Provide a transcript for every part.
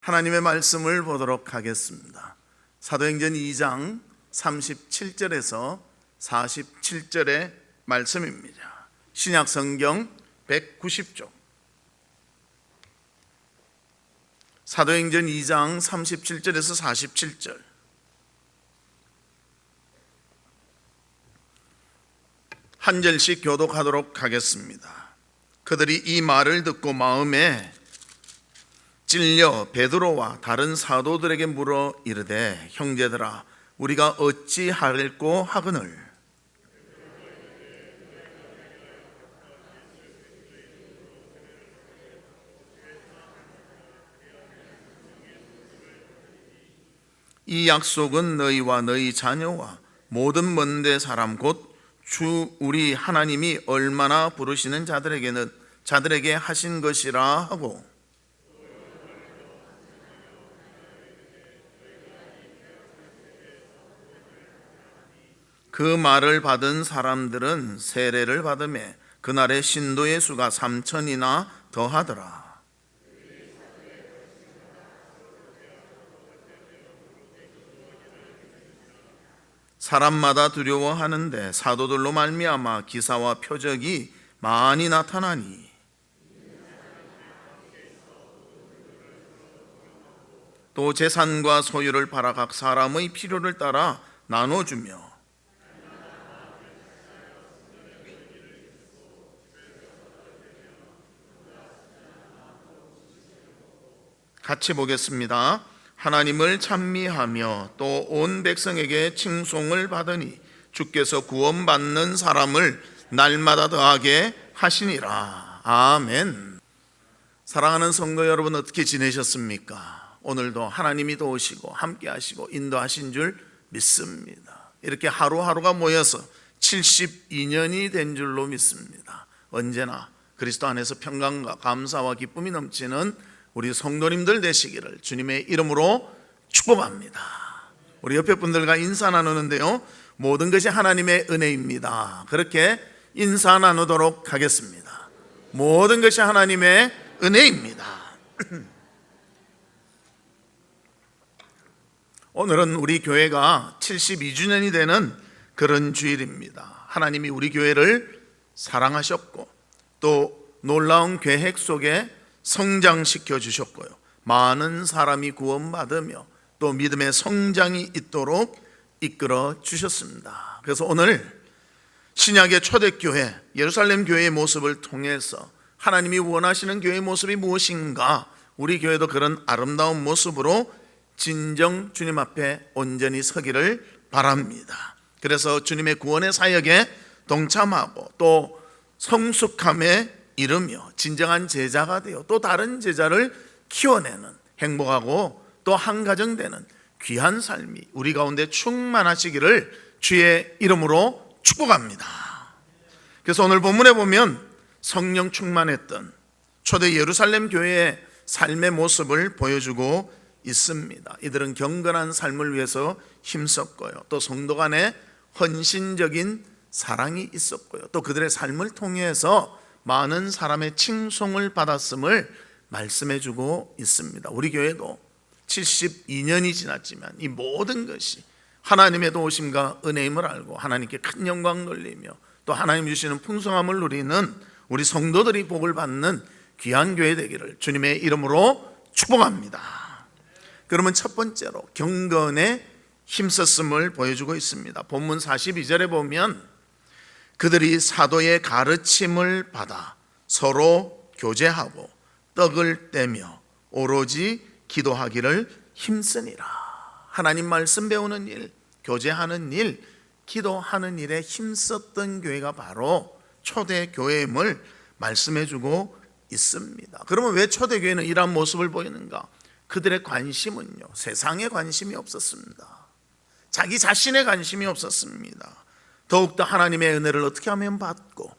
하나님의 말씀을 보도록 하겠습니다. 사도행전 2장 37절에서 47절의 말씀입니다. 신약성경 190쪽. 사도행전 2장 37절에서 47절. 한 절씩 교독하도록 하겠습니다. 그들이 이 말을 듣고 마음에 찔려 베드로와 다른 사도들에게 물어 이르되, 형제들아, 우리가 어찌할꼬 하거늘? 이 약속은 너희와 너희 자녀와 모든 먼데 사람 곧 주 우리 하나님이 얼마나 부르시는 자들에게 하신 것이라 하고, 그 말을 받은 사람들은 세례를 받으매 그날의 신도의 수가 3,000이나 더하더라. 사람마다 두려워하는데 사도들로 말미암아 기사와 표적이 많이 나타나니, 또 재산과 소유를 팔아 각 사람의 필요를 따라 나눠주며, 같이 보겠습니다. 하나님을 찬미하며 또 온 백성에게 칭송을 받으니 주께서 구원받는 사람을 날마다 더하게 하시니라. 아멘. 사랑하는 성도 여러분, 어떻게 지내셨습니까? 오늘도 하나님이 도우시고 함께 하시고 인도하신 줄 믿습니다. 이렇게 하루하루가 모여서 72년이 된 줄로 믿습니다. 언제나 그리스도 안에서 평강과 감사와 기쁨이 넘치는 우리 성도님들 되시기를 주님의 이름으로 축복합니다. 우리 옆에 분들과 인사 나누는데요, 모든 것이 하나님의 은혜입니다. 그렇게 인사 나누도록 하겠습니다. 모든 것이 하나님의 은혜입니다. 오늘은 우리 교회가 72주년이 되는 그런 주일입니다. 하나님이 우리 교회를 사랑하셨고 또 놀라운 계획 속에 성장시켜 주셨고요, 많은 사람이 구원받으며 또 믿음의 성장이 있도록 이끌어 주셨습니다. 그래서 오늘 신약의 초대교회 예루살렘 교회의 모습을 통해서 하나님이 원하시는 교회의 모습이 무엇인가, 우리 교회도 그런 아름다운 모습으로 진정 주님 앞에 온전히 서기를 바랍니다. 그래서 주님의 구원의 사역에 동참하고 또 성숙함에 이르며 진정한 제자가 되어 또 다른 제자를 키워내는 행복하고 또 한가정되는 귀한 삶이 우리 가운데 충만하시기를 주의 이름으로 축복합니다. 그래서 오늘 본문에 보면 성령 충만했던 초대 예루살렘 교회의 삶의 모습을 보여주고 있습니다. 이들은 경건한 삶을 위해서 힘썼고요, 또 성도 간에 헌신적인 사랑이 있었고요, 또 그들의 삶을 통해서 많은 사람의 칭송을 받았음을 말씀해주고 있습니다. 우리 교회도 72년이 지났지만 이 모든 것이 하나님의 도우심과 은혜임을 알고 하나님께 큰 영광 돌리며 또 하나님 주시는 풍성함을 누리는 우리 성도들이 복을 받는 귀한 교회 되기를 주님의 이름으로 축복합니다. 그러면 첫 번째로 경건에 힘썼음을 보여주고 있습니다. 본문 42절에 보면 그들이 사도의 가르침을 받아 서로 교제하고 떡을 떼며 오로지 기도하기를 힘쓰니라. 하나님 말씀 배우는 일, 교제하는 일, 기도하는 일에 힘썼던 교회가 바로 초대교회임을 말씀해주고 있습니다. 그러면 왜 초대교회는 이러한 모습을 보이는가? 그들의 관심은요, 세상에 관심이 없었습니다. 자기 자신의 관심이 없었습니다. 더욱더 하나님의 은혜를 어떻게 하면 받고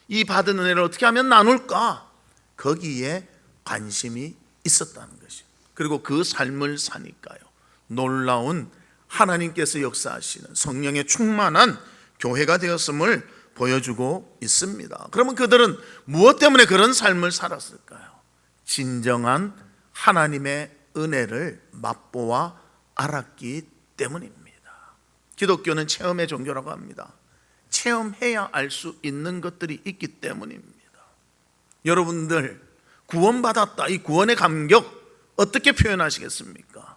이 받은 은혜를 어떻게 하면 나눌까, 거기에 관심이 있었다는 것이죠. 그리고 그 삶을 사니까요, 놀라운 하나님께서 역사하시는 성령의 충만한 교회가 되었음을 보여주고 있습니다. 그러면 그들은 무엇 때문에 그런 삶을 살았을까요? 진정한 하나님의 은혜를 맛보아 알았기 때문입니다. 기독교는 체험의 종교라고 합니다. 체험해야 알 수 있는 것들이 있기 때문입니다. 여러분들 구원받았다, 이 구원의 감격 어떻게 표현하시겠습니까?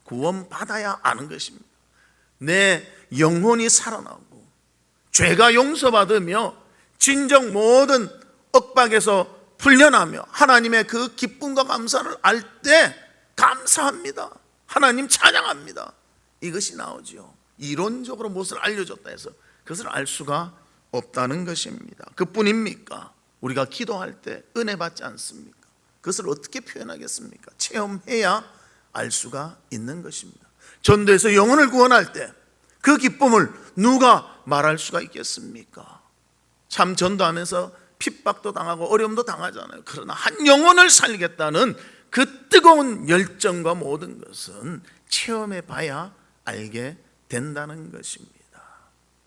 구원받아야 아는 것입니다. 내 영혼이 살아나고 죄가 용서받으며 진정 모든 억박에서 풀려나며 하나님의 그 기쁨과 감사를 알 때 감사합니다, 하나님 찬양합니다, 이것이 나오죠. 이론적으로 무엇을 알려줬다 해서 그것을 알 수가 없다는 것입니다. 그뿐입니까? 우리가 기도할 때 은혜 받지 않습니까? 그것을 어떻게 표현하겠습니까? 체험해야 알 수가 있는 것입니다. 전도에서 영혼을 구원할 때 그 기쁨을 누가 말할 수가 있겠습니까? 참 전도하면서 핍박도 당하고 어려움도 당하잖아요. 그러나 한 영혼을 살리겠다는 그 뜨거운 열정과 모든 것은 체험해 봐야 알게 된다는 것입니다.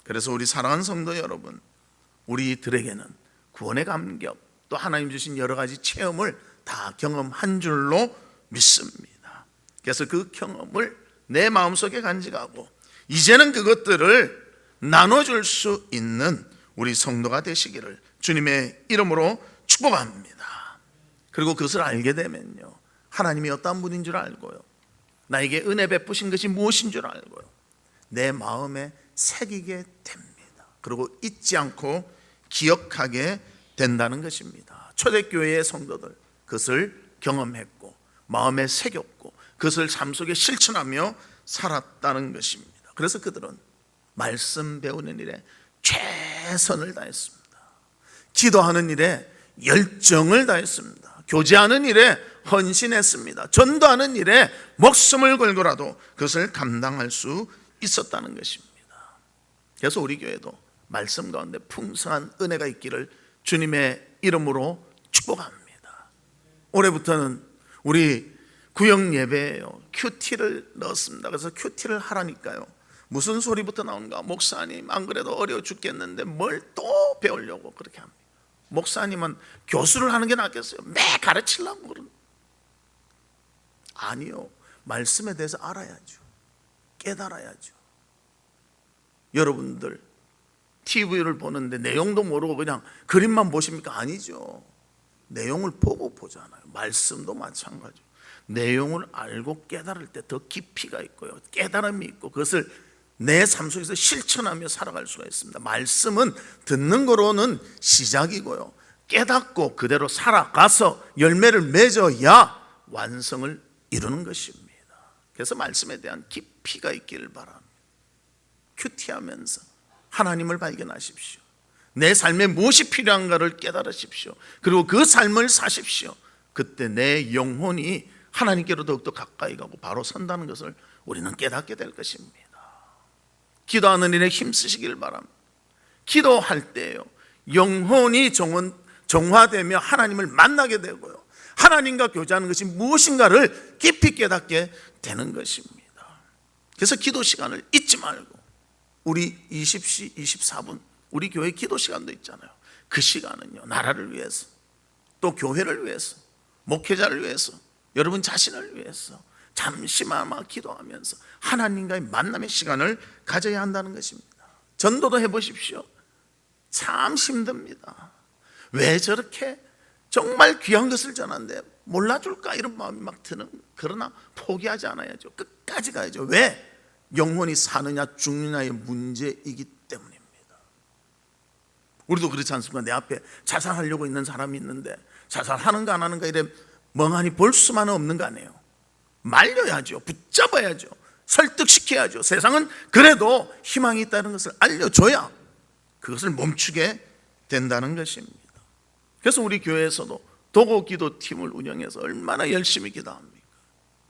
그래서 우리 사랑하는 성도 여러분, 우리들에게는 구원의 감격, 또 하나님 주신 여러 가지 체험을 다 경험한 줄로 믿습니다. 그래서 그 경험을 내 마음속에 간직하고 이제는 그것들을 나눠줄 수 있는 우리 성도가 되시기를 주님의 이름으로 축복합니다. 그리고 그것을 알게 되면요, 하나님이 어떤 분인 줄 알고요, 나에게 은혜 베푸신 것이 무엇인 줄 알고요, 내 마음에 새기게 됩니다. 그리고 잊지 않고 기억하게 된다는 것입니다. 초대교회의 성도들 그것을 경험했고 마음에 새겼고 그것을 삶 속에 실천하며 살았다는 것입니다. 그래서 그들은 말씀 배우는 일에 최선을 다했습니다. 기도하는 일에 열정을 다했습니다. 교제하는 일에 헌신했습니다. 전도하는 일에 목숨을 걸고라도 그것을 감당할 수 있었다는 것입니다. 그래서 우리 교회도 말씀 가운데 풍성한 은혜가 있기를 주님의 이름으로 축복합니다. 올해부터는 우리 구역 예배에요, 큐티를 넣었습니다. 그래서 큐티를 하라니까요, 무슨 소리부터 나오는가? 목사님 안 그래도 어려워 죽겠는데 뭘 또 배우려고 그렇게 합니다. 목사님은 교수를 하는 게 낫겠어요? 매 가르치려고 그러는. 아니요, 말씀에 대해서 알아야죠. 깨달아야죠. 여러분들 TV를 보는데 내용도 모르고 그냥 그림만 보십니까? 아니죠. 내용을 보고 보잖아요. 말씀도 마찬가지죠. 내용을 알고 깨달을 때 더 깊이가 있고요, 깨달음이 있고 그것을 내 삶 속에서 실천하며 살아갈 수가 있습니다. 말씀은 듣는 거로는 시작이고요, 깨닫고 그대로 살아가서 열매를 맺어야 완성을 이루는 것입니다. 그래서 말씀에 대한 깊이가 있기를 바랍니다. 큐티하면서 하나님을 발견하십시오. 내 삶에 무엇이 필요한가를 깨달으십시오. 그리고 그 삶을 사십시오. 그때 내 영혼이 하나님께로 더욱더 가까이 가고 바로 선다는 것을 우리는 깨닫게 될 것입니다. 기도하는 일에 힘쓰시길 바랍니다. 기도할 때요, 영혼이 정화되며 하나님을 만나게 되고요, 하나님과 교제하는 것이 무엇인가를 깊이 깨닫게 되는 것입니다. 그래서 기도 시간을 잊지 말고, 우리 20시 24분 우리 교회 기도 시간도 있잖아요. 그 시간은요, 나라를 위해서, 또 교회를 위해서, 목회자를 위해서, 여러분 자신을 위해서 잠시만 기도하면서 하나님과의 만남의 시간을 가져야 한다는 것입니다. 전도도 해보십시오. 참 힘듭니다. 왜 저렇게 정말 귀한 것을 전하는데 몰라줄까 이런 마음이 막 드는, 그러나 포기하지 않아야죠. 끝까지 가야죠. 왜? 영혼이 사느냐 죽느냐의 문제이기 때문입니다. 우리도 그렇지 않습니까? 내 앞에 자살하려고 있는 사람이 있는데 자살하는가 안 하는가 이래 멍하니 볼 수만은 없는 거 아니에요. 말려야죠. 붙잡아야죠. 설득시켜야죠. 세상은 그래도 희망이 있다는 것을 알려줘야 그것을 멈추게 된다는 것입니다. 그래서 우리 교회에서도 도고 기도팀을 운영해서 얼마나 열심히 기도합니까?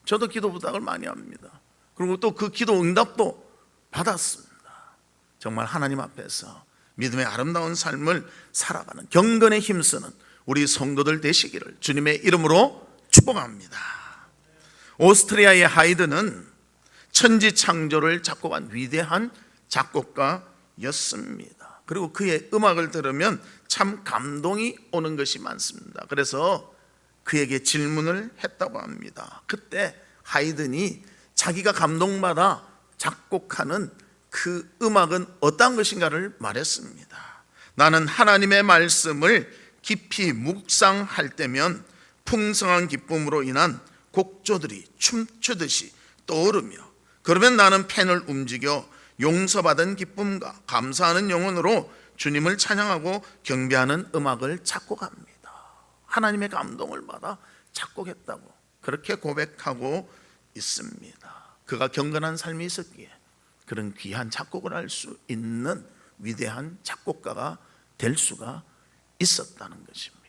저도 기도 부탁을 많이 합니다. 그리고 또 그 기도 응답도 받았습니다. 정말 하나님 앞에서 믿음의 아름다운 삶을 살아가는 경건에 힘쓰는 우리 성도들 되시기를 주님의 이름으로 축복합니다. 오스트리아의 하이드는 천지창조를 작곡한 위대한 작곡가였습니다. 그리고 그의 음악을 들으면 참 감동이 오는 것이 많습니다. 그래서 그에게 질문을 했다고 합니다. 그때 하이든이 자기가 감동받아 작곡하는 그 음악은 어떤 것인가를 말했습니다. 나는 하나님의 말씀을 깊이 묵상할 때면 풍성한 기쁨으로 인한 곡조들이 춤추듯이 떠오르며, 그러면 나는 펜을 움직여 용서받은 기쁨과 감사하는 영혼으로 주님을 찬양하고 경배하는 음악을 작곡합니다. 하나님의 감동을 받아 작곡했다고 그렇게 고백하고 있습니다. 그가 경건한 삶이 있었기에 그런 귀한 작곡을 할 수 있는 위대한 작곡가가 될 수가 있었다는 것입니다.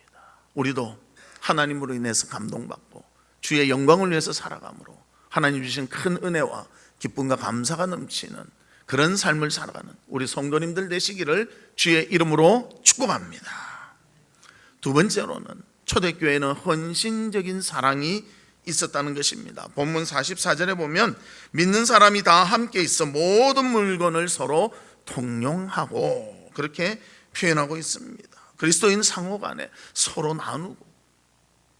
우리도 하나님으로 인해서 감동받고 주의 영광을 위해서 살아감으로 하나님 주신 큰 은혜와 기쁨과 감사가 넘치는 그런 삶을 살아가는 우리 성도님들 되시기를 주의 이름으로 축복합니다. 두 번째로는 초대교회는 헌신적인 사랑이 있었다는 것입니다. 본문 44절에 보면 믿는 사람이 다 함께 있어 모든 물건을 서로 통용하고 그렇게 표현하고 있습니다. 그리스도인 상호 간에 서로 나누고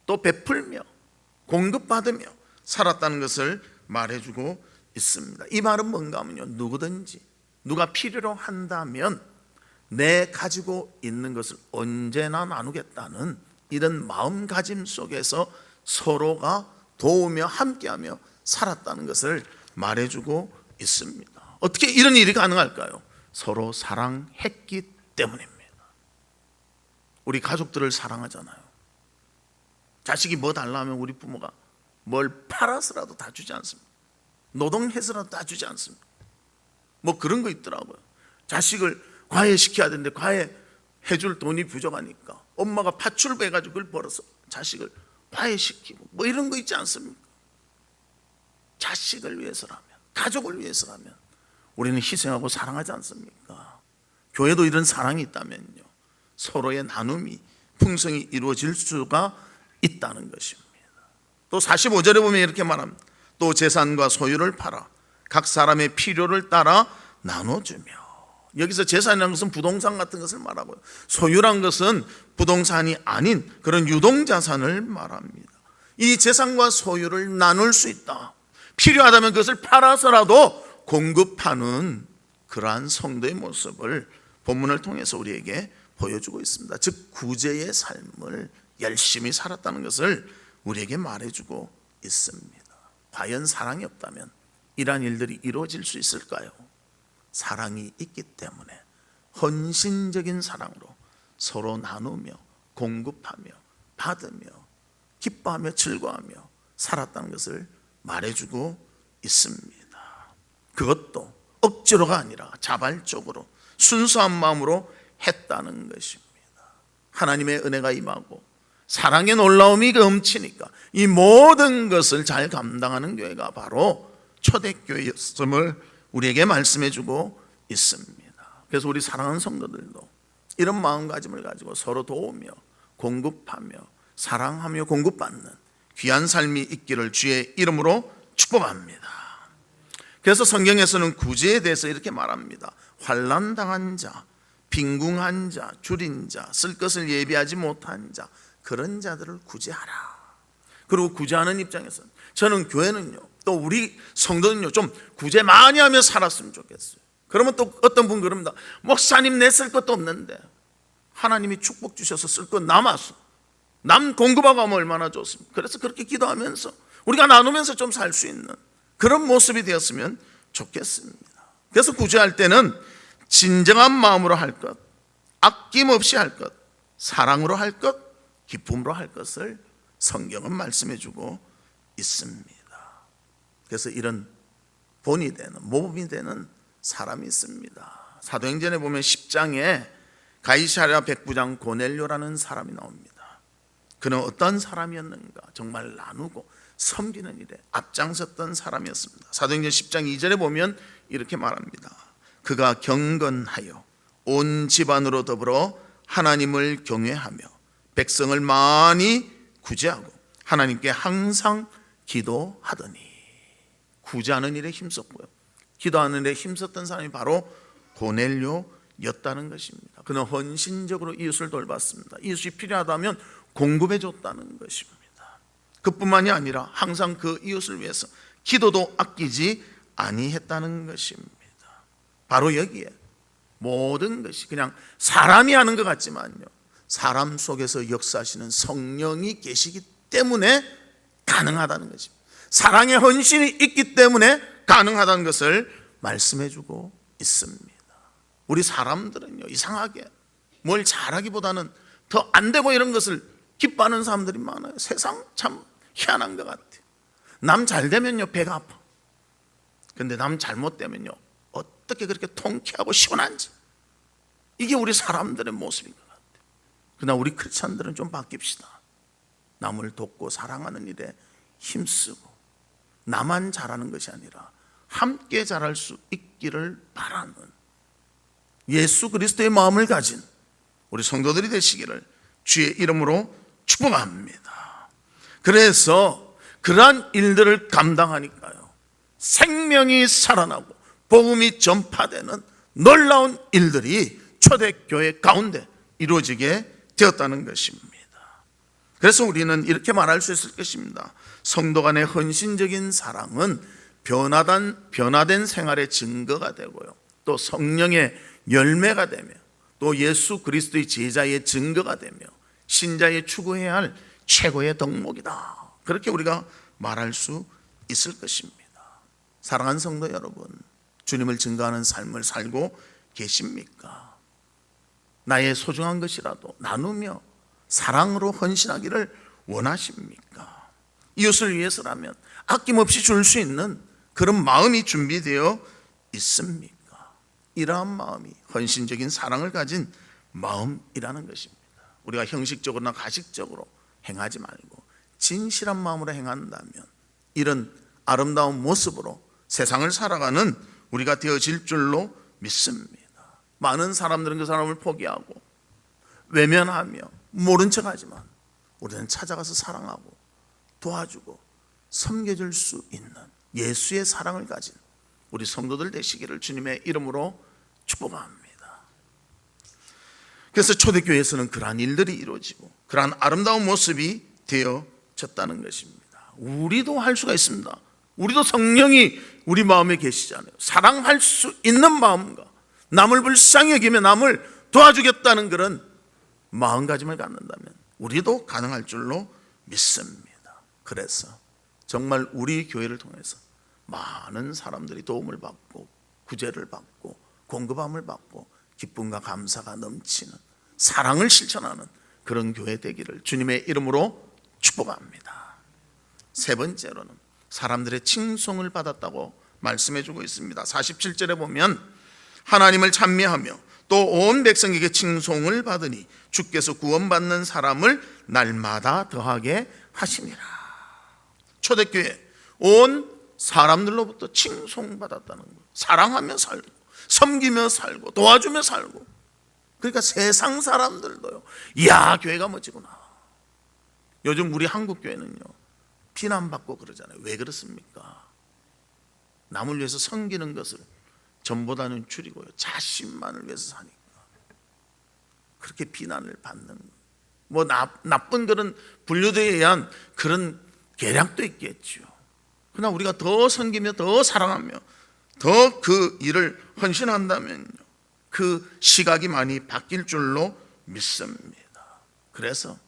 또 베풀며 공급받으며 살았다는 것을 말해주고 있습니다. 이 말은 뭔가 하면요, 누구든지 누가 필요로 한다면 내 가지고 있는 것을 언제나 나누겠다는 이런 마음가짐 속에서 서로가 도우며 함께하며 살았다는 것을 말해주고 있습니다. 어떻게 이런 일이 가능할까요? 서로 사랑했기 때문입니다. 우리 가족들을 사랑하잖아요. 자식이 뭐 달라면 우리 부모가 뭘 팔아서라도 다 주지 않습니다. 노동해서라도 다 주지 않습니다. 뭐 그런 거 있더라고요. 자식을 과외시켜야 되는데 과외해줄 돈이 부족하니까 엄마가 파출부해가지고 그걸 벌어서 자식을 과외시키고 뭐 이런 거 있지 않습니까? 자식을 위해서라면, 가족을 위해서라면 우리는 희생하고 사랑하지 않습니까? 교회도 이런 사랑이 있다면요, 서로의 나눔이 풍성히 이루어질 수가 있다는 것입니다. 또 45절에 보면 이렇게 말합니다. 또 재산과 소유를 팔아 각 사람의 필요를 따라 나눠주며. 여기서 재산이라는 것은 부동산 같은 것을 말하고요, 소유란 것은 부동산이 아닌 그런 유동자산을 말합니다. 이 재산과 소유를 나눌 수 있다, 필요하다면 그것을 팔아서라도 공급하는 그러한 성도의 모습을 본문을 통해서 우리에게 보여주고 있습니다. 즉 구제의 삶을 열심히 살았다는 것을 우리에게 말해주고 있습니다. 과연 사랑이 없다면 이러한 일들이 이루어질 수 있을까요? 사랑이 있기 때문에 헌신적인 사랑으로 서로 나누며 공급하며 받으며 기뻐하며 즐거워하며 살았다는 것을 말해주고 있습니다. 그것도 억지로가 아니라 자발적으로 순수한 마음으로 했다는 것입니다. 하나님의 은혜가 임하고 사랑의 놀라움이 넘치니까 이 모든 것을 잘 감당하는 교회가 바로 초대교회였음을 우리에게 말씀해주고 있습니다. 그래서 우리 사랑하는 성도들도 이런 마음가짐을 가지고 서로 도우며 공급하며 사랑하며 공급받는 귀한 삶이 있기를 주의 이름으로 축복합니다. 그래서 성경에서는 구제에 대해서 이렇게 말합니다. 환난 당한 자, 빈궁한 자, 줄인 자, 쓸 것을 예비하지 못한 자, 그런 자들을 구제하라. 그리고 구제하는 입장에서는 저는 교회는요, 또 우리 성도는요, 좀 구제 많이 하며 살았으면 좋겠어요. 그러면 또 어떤 분 그럽니다. 목사님 내 쓸 것도 없는데 하나님이 축복 주셔서 쓸 것 남았어. 남 공급하고 하면 얼마나 좋습니까? 그래서 그렇게 기도하면서 우리가 나누면서 좀 살 수 있는 그런 모습이 되었으면 좋겠습니다. 그래서 구제할 때는 진정한 마음으로 할 것, 아낌없이 할 것, 사랑으로 할 것, 기쁨으로 할 것을 성경은 말씀해 주고 있습니다. 그래서 이런 본이 되는, 모범이 되는 사람이 있습니다. 사도행전에 보면 10장에 가이사랴 백부장 고넬료라는 사람이 나옵니다. 그는 어떤 사람이었는가? 정말 나누고 섬기는 일에 앞장섰던 사람이었습니다. 사도행전 10장 2절에 보면 이렇게 말합니다. 그가 경건하여 온 집안으로 더불어 하나님을 경외하며 백성을 많이 구제하고 하나님께 항상 기도하더니. 구제하는 일에 힘썼고요, 기도하는 일에 힘썼던 사람이 바로 고넬료였다는 것입니다. 그는 헌신적으로 이웃을 돌봤습니다. 이웃이 필요하다면 공급해 줬다는 것입니다. 그뿐만이 아니라 항상 그 이웃을 위해서 기도도 아끼지 아니했다는 것입니다. 바로 여기에 모든 것이 그냥 사람이 하는 것 같지만요, 사람 속에서 역사하시는 성령이 계시기 때문에 가능하다는 것입니다. 사랑의 헌신이 있기 때문에 가능하다는 것을 말씀해 주고 있습니다. 우리 사람들은요, 이상하게 뭘 잘하기보다는 더 안 되고 이런 것을 기뻐하는 사람들이 많아요. 세상 참 희한한 것 같아요. 남 잘 되면요 배가 아파. 근데 남 잘못되면요 어떻게 그렇게 통쾌하고 시원한지, 이게 우리 사람들의 모습인 것 같아요. 그러나 우리 크리스찬들은 좀 바뀝시다. 남을 돕고 사랑하는 일에 힘쓰고 나만 잘하는 것이 아니라 함께 잘할 수 있기를 바라는 예수 그리스도의 마음을 가진 우리 성도들이 되시기를 주의 이름으로 축복합니다. 그래서 그러한 일들을 감당하니까요, 생명이 살아나고 복음이 전파되는 놀라운 일들이 초대교회 가운데 이루어지게 되었다는 것입니다. 그래서 우리는 이렇게 말할 수 있을 것입니다. 성도 간의 헌신적인 사랑은 변화된 생활의 증거가 되고요, 또 성령의 열매가 되며 또 예수 그리스도의 제자의 증거가 되며 신자의 추구해야 할 최고의 덕목이다, 그렇게 우리가 말할 수 있을 것입니다. 사랑하는 성도 여러분, 주님을 증거하는 삶을 살고 계십니까? 나의 소중한 것이라도 나누며 사랑으로 헌신하기를 원하십니까? 이웃을 위해서라면 아낌없이 줄 수 있는 그런 마음이 준비되어 있습니까? 이러한 마음이 헌신적인 사랑을 가진 마음이라는 것입니다. 우리가 형식적으로나 가식적으로 행하지 말고 진실한 마음으로 행한다면 이런 아름다운 모습으로 세상을 살아가는 우리가 되어질 줄로 믿습니다. 많은 사람들은 그 사람을 포기하고 외면하며 모른 척하지만 우리는 찾아가서 사랑하고 도와주고 섬겨줄 수 있는 예수의 사랑을 가진 우리 성도들 되시기를 주님의 이름으로 축복합니다. 그래서 초대교회에서는 그러한 일들이 이루어지고 그러한 아름다운 모습이 되어졌다는 것입니다. 우리도 할 수가 있습니다. 우리도 성령이 우리 마음에 계시잖아요. 사랑할 수 있는 마음과 남을 불쌍히 여기며 남을 도와주겠다는 그런 마음가짐을 갖는다면 우리도 가능할 줄로 믿습니다. 그래서 정말 우리 교회를 통해서 많은 사람들이 도움을 받고 구제를 받고 공급함을 받고 기쁨과 감사가 넘치는 사랑을 실천하는 그런 교회 되기를 주님의 이름으로 축복합니다. 세 번째로는 사람들의 칭송을 받았다고 말씀해주고 있습니다. 47절에 보면 하나님을 찬미하며 또 온 백성에게 칭송을 받으니 주께서 구원받는 사람을 날마다 더하게 하시니라. 초대교회 온 사람들로부터 칭송받았다는 거예요. 사랑하며 살고 섬기며 살고 도와주며 살고. 그러니까 세상 사람들도요, 이야 교회가 멋지구나. 요즘 우리 한국 교회는요 비난받고 그러잖아요. 왜 그렇습니까? 남을 위해서 섬기는 것을 전보다는 줄이고요, 자신만을 위해서 사니까 그렇게 비난을 받는, 뭐 나쁜 그런 분류대에 의한 그런 계략도 있겠죠. 그러나 우리가 더 섬기며 더 사랑하며 더 그 일을 헌신한다면요, 그 시각이 많이 바뀔 줄로 믿습니다. 그래서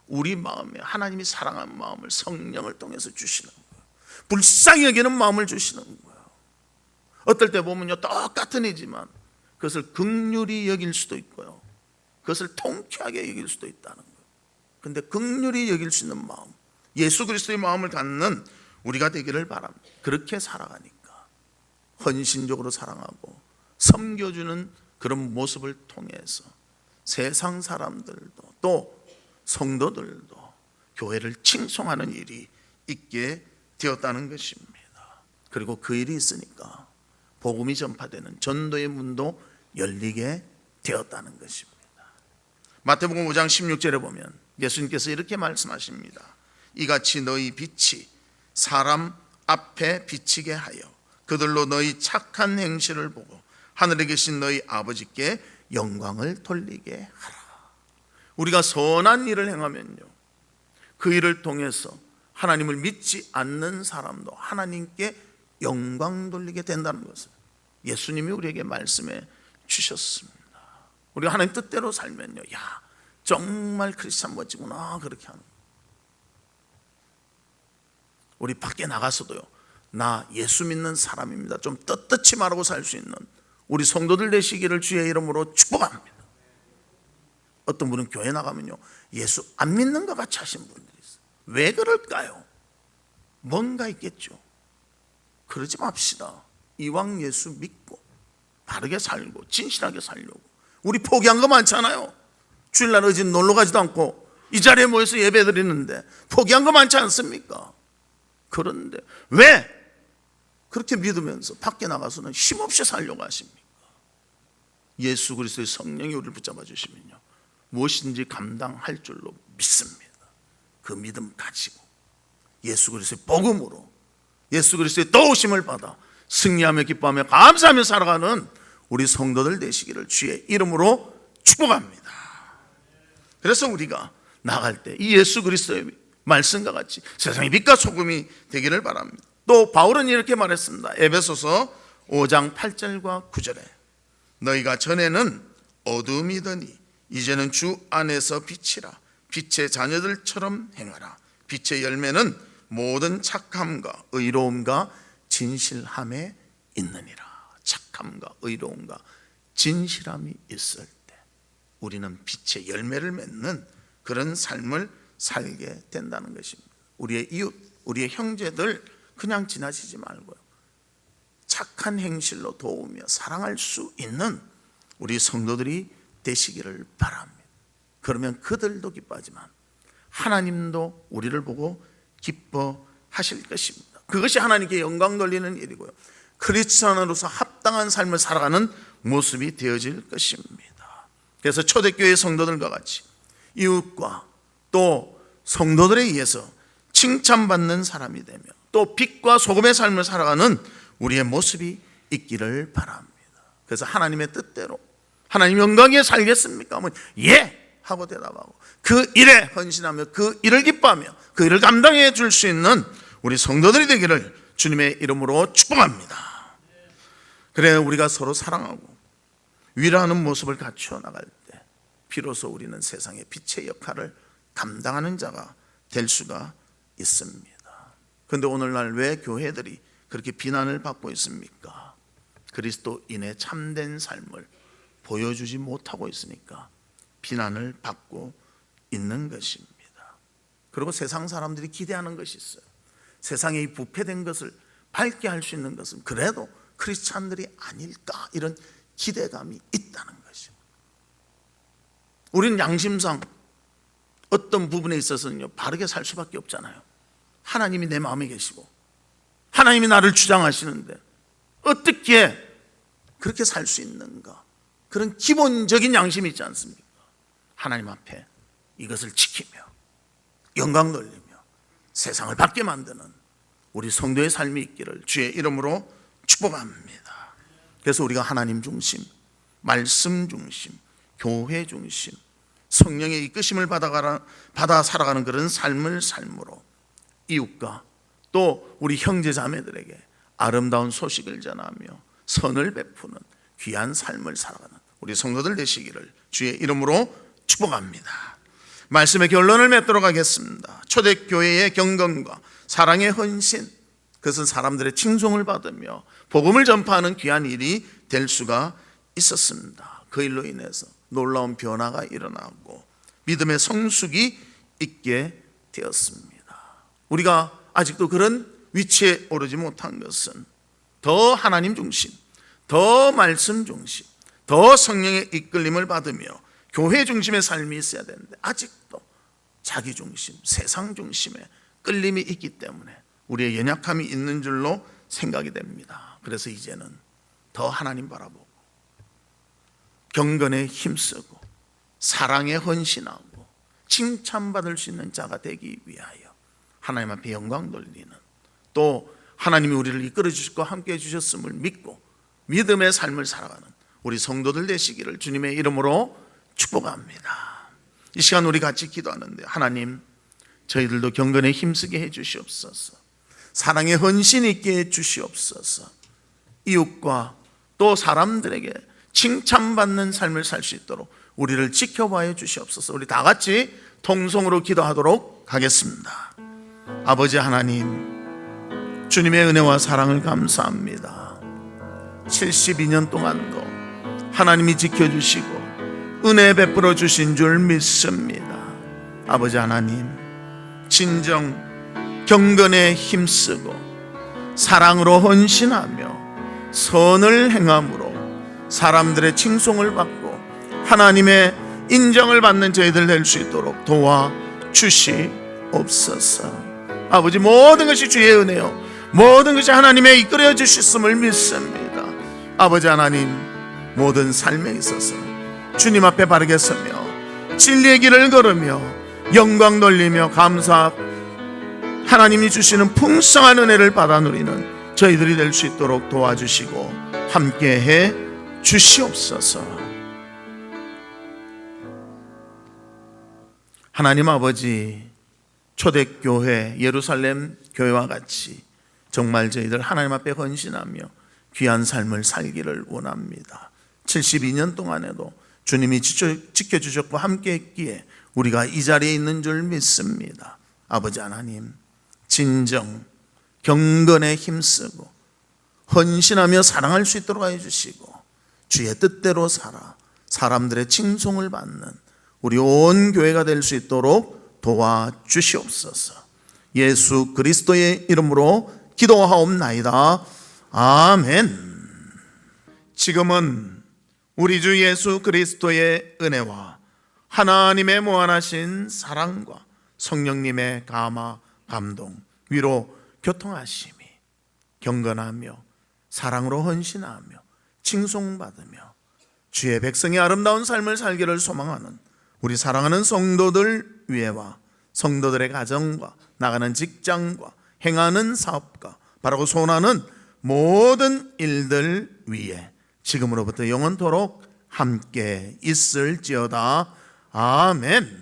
우리 마음에 하나님이 사랑하는 마음을 성령을 통해서 주시는 거예요. 불쌍히 여기는 마음을 주시는 거예요. 어떨 때 보면요 똑같은 일이지만 그것을 긍휼히 여길 수도 있고요, 그것을 통쾌하게 여길 수도 있다는 거예요. 그런데 긍휼히 여길 수 있는 마음, 예수 그리스도의 마음을 갖는 우리가 되기를 바랍니다. 그렇게 살아가니까 헌신적으로 사랑하고 섬겨주는 그런 모습을 통해서 세상 사람들도 또 성도들도 교회를 칭송하는 일이 있게 되었다는 것입니다. 그리고 그 일이 있으니까 복음이 전파되는 전도의 문도 열리게 되었다는 것입니다. 마태복음 5장 16절에 보면 예수님께서 이렇게 말씀하십니다. 이같이 너희 빛이 사람 앞에 비치게 하여 그들로 너희 착한 행실을 보고 하늘에 계신 너희 아버지께 영광을 돌리게 하라. 우리가 선한 일을 행하면요, 그 일을 통해서 하나님을 믿지 않는 사람도 하나님께 영광 돌리게 된다는 것을 예수님이 우리에게 말씀해 주셨습니다. 우리가 하나님 뜻대로 살면요, 야, 정말 크리스찬 멋지구나, 그렇게 하는 거예요. 우리 밖에 나가서도요, 나 예수 믿는 사람입니다, 좀 떳떳이 말하고 살 수 있는 우리 성도들 되시기를 주의 이름으로 축복합니다. 어떤 분은 교회 나가면요, 예수 안 믿는 것 같이 하시는 분들이 있어요. 왜 그럴까요? 뭔가 있겠죠. 그러지 맙시다. 이왕 예수 믿고 바르게 살고 진실하게 살려고, 우리 포기한 거 많잖아요. 주일날 어진 놀러 가지도 않고 이 자리에 모여서 예배 드리는데 포기한 거 많지 않습니까? 그런데 왜 그렇게 믿으면서 밖에 나가서는 힘없이 살려고 하십니까? 예수 그리스도의 성령이 우리를 붙잡아 주시면요, 무엇인지 감당할 줄로 믿습니다. 그 믿음 가지고 예수 그리스도의 복음으로 예수 그리스도의 도우심을 받아 승리하며 기뻐하며 감사하며 살아가는 우리 성도들 되시기를 주의 이름으로 축복합니다. 그래서 우리가 나갈 때 이 예수 그리스도의 말씀과 같이 세상의 빛과 소금이 되기를 바랍니다. 또 바울은 이렇게 말했습니다. 에베소서 5장 8절과 9절에 너희가 전에는 어둠이더니 이제는 주 안에서 빛이라. 빛의 자녀들처럼 행하라. 빛의 열매는 모든 착함과 의로움과 진실함에 있느니라. 착함과 의로움과 진실함이 있을 때 우리는 빛의 열매를 맺는 그런 삶을 살게 된다는 것입니다. 우리의 이웃, 우리의 형제들 그냥 지나치지 말고요, 착한 행실로 도우며 사랑할 수 있는 우리 성도들이 되시기를 바랍니다. 그러면 그들도 기뻐하지만 하나님도 우리를 보고 기뻐하실 것입니다. 그것이 하나님께 영광 돌리는 일이고요, 크리스천으로서 합당한 삶을 살아가는 모습이 되어질 것입니다. 그래서 초대교회 성도들과 같이 이웃과 또 성도들에 의해서 칭찬받는 사람이 되며 또 빛과 소금의 삶을 살아가는 우리의 모습이 있기를 바랍니다. 그래서 하나님의 뜻대로 하나님 영광에 살겠습니까? 하면 예! 하고 대답하고 그 일에 헌신하며 그 일을 기뻐하며 그 일을 감당해 줄 수 있는 우리 성도들이 되기를 주님의 이름으로 축복합니다. 그래 우리가 서로 사랑하고 위로하는 모습을 갖추어 나갈 때 비로소 우리는 세상의 빛의 역할을 감당하는 자가 될 수가 있습니다. 그런데 오늘날 왜 교회들이 그렇게 비난을 받고 있습니까? 그리스도인의 참된 삶을 보여주지 못하고 있으니까 비난을 받고 있는 것입니다. 그리고 세상 사람들이 기대하는 것이 있어요. 세상에 이 부패된 것을 밝게 할 수 있는 것은 그래도 크리스찬들이 아닐까, 이런 기대감이 있다는 것입니다. 우리는 양심상 어떤 부분에 있어서는요, 바르게 살 수밖에 없잖아요. 하나님이 내 마음에 계시고 하나님이 나를 주장하시는데 어떻게 그렇게 살 수 있는가, 그런 기본적인 양심이 있지 않습니까? 하나님 앞에 이것을 지키며 영광 돌리며 세상을 밝게 만드는 우리 성도의 삶이 있기를 주의 이름으로 축복합니다. 그래서 우리가 하나님 중심, 말씀 중심, 교회 중심, 성령의 이끄심을 받아 살아가는 그런 삶으로 이웃과 또 우리 형제 자매들에게 아름다운 소식을 전하며 선을 베푸는 귀한 삶을 살아가는 우리 성도들 되시기를 주의 이름으로 축복합니다. 말씀의 결론을 맺도록 하겠습니다. 초대교회의 경건과 사랑의 헌신, 그것은 사람들의 칭송을 받으며 복음을 전파하는 귀한 일이 될 수가 있었습니다. 그 일로 인해서 놀라운 변화가 일어나고 믿음의 성숙이 있게 되었습니다. 우리가 아직도 그런 위치에 오르지 못한 것은 더 하나님 중심, 더 말씀 중심, 더 성령의 이끌림을 받으며 교회 중심의 삶이 있어야 되는데 아직도 자기 중심, 세상 중심의 끌림이 있기 때문에 우리의 연약함이 있는 줄로 생각이 됩니다. 그래서 이제는 더 하나님 바라보고 경건에 힘쓰고 사랑에 헌신하고 칭찬받을 수 있는 자가 되기 위하여 하나님 앞에 영광 돌리는, 또 하나님이 우리를 이끌어 주시고 함께해 주셨음을 믿고 믿음의 삶을 살아가는 우리 성도들 되시기를 주님의 이름으로 축복합니다. 이 시간 우리 같이 기도하는데, 하나님, 저희들도 경건에 힘쓰게 해 주시옵소서. 사랑에 헌신 있게 해 주시옵소서. 이웃과 또 사람들에게 칭찬받는 삶을 살 수 있도록 우리를 지켜봐야 주시옵소서. 우리 다 같이 통성으로 기도하도록 하겠습니다. 아버지 하나님, 주님의 은혜와 사랑을 감사합니다. 72년 동안도 하나님이 지켜주시고 은혜 베풀어 주신 줄 믿습니다. 아버지 하나님, 진정 경건에 힘쓰고 사랑으로 헌신하며 선을 행함으로 사람들의 칭송을 받고 하나님의 인정을 받는 저희들 될 수 있도록 도와주시옵소서. 아버지, 모든 것이 주의 은혜요, 모든 것이 하나님의 이끌어 주셨음을 믿습니다. 아버지 하나님, 모든 삶에 있어서 주님 앞에 바르게 서며 진리의 길을 걸으며 영광 돌리며 감사 하나님이 주시는 풍성한 은혜를 받아 누리는 저희들이 될 수 있도록 도와주시고 함께해 주시옵소서. 하나님 아버지, 초대교회 예루살렘 교회와 같이 정말 저희들 하나님 앞에 헌신하며 귀한 삶을 살기를 원합니다. 72년 동안에도 주님이 지켜주셨고 함께 했기에 우리가 이 자리에 있는 줄 믿습니다. 아버지 하나님, 진정 경건에 힘쓰고 헌신하며 사랑할 수 있도록 해주시고 주의 뜻대로 살아 사람들의 칭송을 받는 우리 온 교회가 될 수 있도록 도와주시옵소서. 예수 그리스도의 이름으로 기도하옵나이다. 아멘. 지금은 우리 주 예수 그리스도의 은혜와 하나님의 무한하신 사랑과 성령님의 감화, 감동, 위로, 교통하심이 경건하며 사랑으로 헌신하며 칭송받으며 주의 백성의 아름다운 삶을 살기를 소망하는 우리 사랑하는 성도들 위에와 성도들의 가정과 나가는 직장과 행하는 사업과 바라고 소원하는 모든 일들 위에 지금으로부터 영원토록 함께 있을지어다. 아멘.